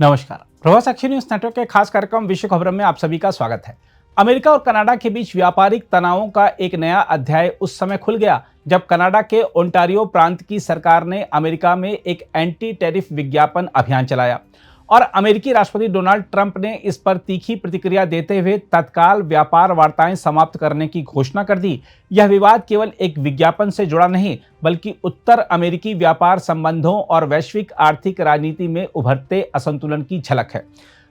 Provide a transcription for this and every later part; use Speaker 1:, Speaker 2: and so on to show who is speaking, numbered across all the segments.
Speaker 1: नमस्कार। प्रभात साक्षी news network के खास कार्यक्रम विश्व खबरों में आप सभी का स्वागत है। अमेरिका और कनाडा के बीच व्यापारिक तनावों का एक नया अध्याय उस समय खुल गया जब कनाडा के ओंटारियो प्रांत की सरकार ने अमेरिका में एक एंटी टैरिफ विज्ञापन अभियान चलाया और अमेरिकी राष्ट्रपति डोनाल्ड ट्रंप ने इस पर तीखी प्रतिक्रिया देते हुए तत्काल व्यापार वार्ताएं समाप्त करने की घोषणा कर दी। यह विवाद केवल एक विज्ञापन से जुड़ा नहीं बल्कि उत्तर अमेरिकी व्यापार संबंधों और वैश्विक आर्थिक राजनीति में उभरते असंतुलन की झलक है।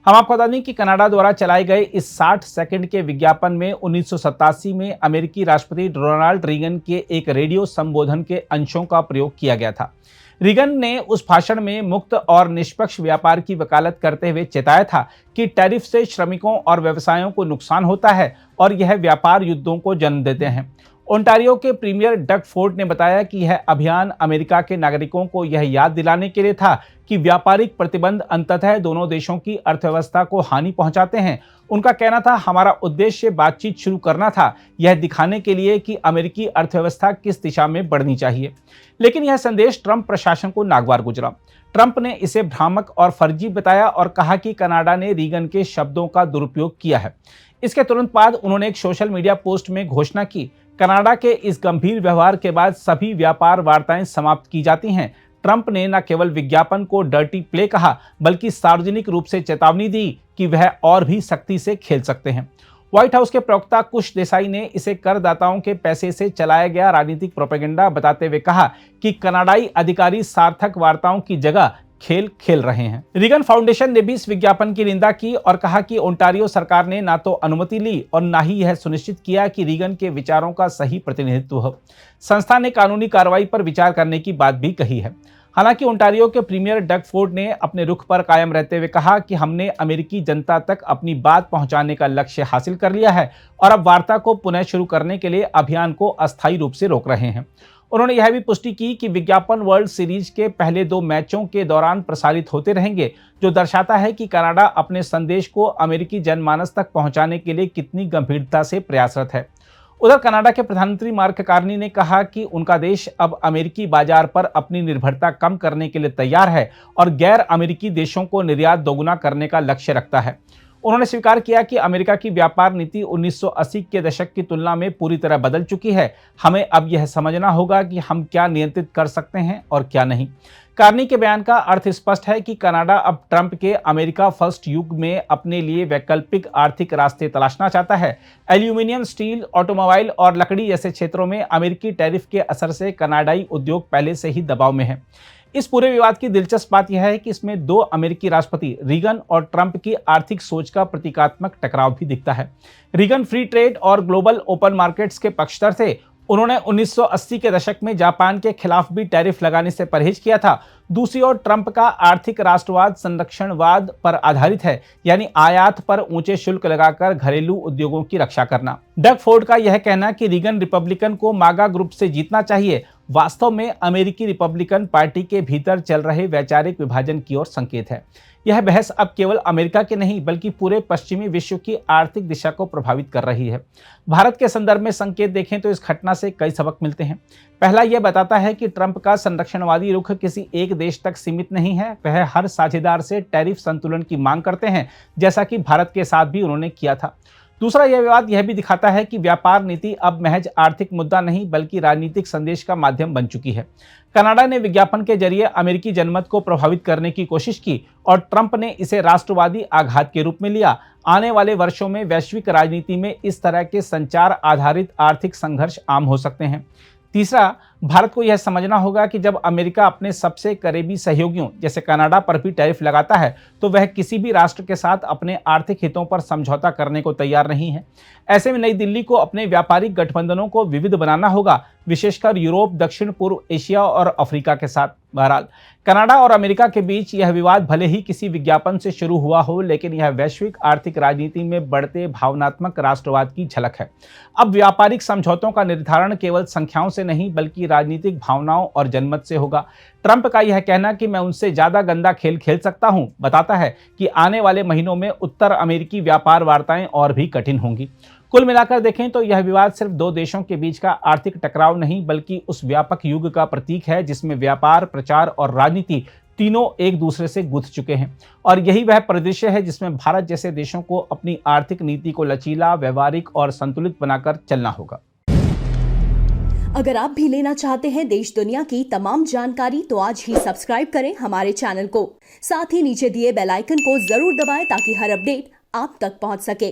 Speaker 1: हम आपको बता दें कि कनाडा द्वारा चलाए गए इस 60 सेकंड के विज्ञापन में 1987 में अमेरिकी राष्ट्रपति रोनाल्ड रीगन के एक रेडियो संबोधन के अंशों का प्रयोग किया गया था। रीगन ने उस भाषण में मुक्त और निष्पक्ष व्यापार की वकालत करते हुए चेताया था कि टैरिफ से श्रमिकों और व्यवसायों को नुकसान होता है और यह व्यापार युद्धों को जन्म देते हैं। ओंटारियो के प्रीमियर डग फोर्ड ने बताया कि यह अभियान अमेरिका के नागरिकों को यह याद दिलाने के लिए था कि व्यापारिक प्रतिबंध अंततः दोनों देशों की अर्थव्यवस्था को हानि पहुंचाते हैं। उनका कहना था, हमारा उद्देश्य बातचीत शुरू करना था, यह दिखाने के लिए कि अमेरिकी अर्थव्यवस्था किस दिशा में बढ़नी चाहिए। लेकिन यह संदेश ट्रंप प्रशासन को नागवार गुजरा। ट्रंप ने इसे भ्रामक और फर्जी बताया और कहा कि कनाडा ने रीगन के शब्दों का दुरुपयोग किया है। इसके तुरंत बाद उन्होंने एक सोशल मीडिया पोस्ट में घोषणा की, कनाडा के इस गंभीर व्यवहार के बाद सभी व्यापार वार्ताएं समाप्त की जाती हैं। ट्रंप ने न केवल विज्ञापन को डर्टी प्ले कहा बल्कि सार्वजनिक रूप से चेतावनी दी कि वह और भी सख्ती से खेल सकते हैं। व्हाइट हाउस के प्रवक्ता कुश देसाई ने इसे करदाताओं के पैसे से चलाया गया राजनीतिक प्रोपेगेंडा बताते हुए कहा कि कनाडाई अधिकारी सार्थक वार्ताओं की जगह खेल खेल रहे हैं। रीगन फाउंडेशन ने भी इस विज्ञापन की निंदा की और कहा कि ओंटारियो सरकार ने ना तो अनुमति ली और ना ही यह सुनिश्चित किया कि रीगन के विचारों का सही प्रतिनिधित्व हो। संस्था ने कानूनी कार्रवाई पर विचार करने की बात भी कही है। हालांकि ओंटारियो के प्रीमियर डग फोर्ड ने अपने रुख पर कायम रहते हुए कहा कि हमने अमेरिकी जनता तक अपनी बात पहुंचाने का लक्ष्य हासिल कर लिया है और अब वार्ता को पुनः शुरू करने के लिए अभियान को अस्थायी रूप से रोक रहे हैं। उन्होंने यह भी पुष्टि की कि विज्ञापन वर्ल्ड सीरीज के पहले 2 मैचों के दौरान प्रसारित होते रहेंगे, जो दर्शाता है कि कनाडा अपने संदेश को अमेरिकी जनमानस तक पहुंचाने के लिए कितनी गंभीरता से प्रयासरत है। उधर कनाडा के प्रधानमंत्री मार्क कार्नी ने कहा कि उनका देश अब अमेरिकी बाजार पर अपनी निर्भरता कम करने के लिए तैयार है और गैर अमेरिकी देशों को निर्यात दोगुना करने का लक्ष्य रखता है। उन्होंने स्वीकार किया कि अमेरिका की व्यापार नीति 1980 के दशक की तुलना में पूरी तरह बदल चुकी है। हमें अब यह समझना होगा कि हम क्या नियंत्रित कर सकते हैं और क्या नहीं। कार्नी के बयान का अर्थ स्पष्ट है कि कनाडा अब ट्रंप के अमेरिका फर्स्ट युग में अपने लिए वैकल्पिक आर्थिक रास्ते तलाशना चाहता है। एल्यूमिनियम, स्टील, ऑटोमोबाइल और लकड़ी जैसे क्षेत्रों में अमेरिकी टैरिफ के असर से कनाडाई उद्योग पहले से ही दबाव में है। इस पूरे विवाद की दिलचस्प बात यह है कि इसमें 2 अमेरिकी राष्ट्रपति रीगन और ट्रंप की आर्थिक सोच का प्रतीकात्मक टकराव भी दिखता है। रीगन फ्री ट्रेड और ग्लोबल ओपन मार्केट्स के पक्षधर थे। उन्होंने 1980 के दशक में जापान के खिलाफ भी टैरिफ लगाने से परहेज किया था। दूसरी ओर ट्रंप का आर्थिक राष्ट्रवाद संरक्षणवाद पर आधारित है, यानी आयात पर ऊंचे शुल्क लगाकर घरेलू उद्योगों की रक्षा करना। डग फोर्ड का यह कहना कि रीगन रिपब्लिकन को मागा ग्रुप से जीतना चाहिए, वास्तव में अमेरिकी रिपब्लिकन पार्टी के भीतर चल रहे वैचारिक विभाजन की ओर संकेत है। यह बहस अब केवल अमेरिका के नहीं बल्कि पूरे पश्चिमी विश्व की आर्थिक दिशा को प्रभावित कर रही है। भारत के संदर्भ में संकेत देखें तो इस घटना से कई सबक मिलते हैं। पहला यह बताता है कि ट्रंप का संरक्षणवादी रुख किसी एक देश तक सीमित नहीं है। वह हर साझेदार से टैरिफ संतुलन की मांग करते हैं, जैसा कि भारत के साथ भी उन्होंने किया था। दूसरा, यह विवाद यह भी दिखाता है कि व्यापार नीति अब महज आर्थिक मुद्दा नहीं बल्कि राजनीतिक संदेश का माध्यम बन चुकी है। कनाडा ने विज्ञापन के जरिए अमेरिकी जनमत को प्रभावित करने की कोशिश की और ट्रंप ने इसे राष्ट्रवादी आघात के रूप में लिया। आने वाले वर्षों में वैश्विक राजनीति में इस तरह के संचार आधारित आर्थिक संघर्ष आम हो सकते हैं। तीसरा, भारत को यह समझना होगा कि जब अमेरिका अपने सबसे करीबी सहयोगियों जैसे कनाडा पर भी टैरिफ लगाता है तो वह किसी भी राष्ट्र के साथ अपने आर्थिक हितों पर समझौता करने को तैयार नहीं है। ऐसे में नई दिल्ली को अपने व्यापारिक गठबंधनों को विविध बनाना होगा, विशेषकर यूरोप, दक्षिण पूर्व एशिया और अफ्रीका के साथ। बहरहाल, कनाडा और अमेरिका के बीच यह विवाद भले ही किसी विज्ञापन से शुरू हुआ हो, लेकिन यह वैश्विक आर्थिक राजनीति में बढ़ते भावनात्मक राष्ट्रवाद की झलक है। अब व्यापारिक समझौतों का निर्धारण केवल संख्याओं से नहीं बल्कि राजनीतिक भावनाओं और जनमत से होगा। ट्रंप का यह कहना कि मैं उनसे ज्यादा गंदा खेल खेल सकता हूं बताता है कि आने वाले महीनों में उत्तर अमेरिकी व्यापार वार्ताएं और भी कठिन होंगी। कुल मिलाकर देखें तो यह विवाद सिर्फ 2 देशों के बीच का आर्थिक टकराव नहीं बल्कि उस व्यापक युग का प्रतीक है जिसमें व्यापार, प्रचार और राजनीति तीनों एक दूसरे से गुंथ चुके हैं और यही वह परिदृश्य है जिसमें भारत जैसे देशों को अपनी आर्थिक नीति को लचीला, व्यवहारिक और संतुलित बनाकर चलना होगा।
Speaker 2: अगर आप भी लेना चाहते हैं देश दुनिया की तमाम जानकारी तो आज ही सब्सक्राइब करें हमारे चैनल को। साथ ही नीचे दिए बेल आइकन को जरूर दबाएं ताकि हर अपडेट आप तक पहुंच सके।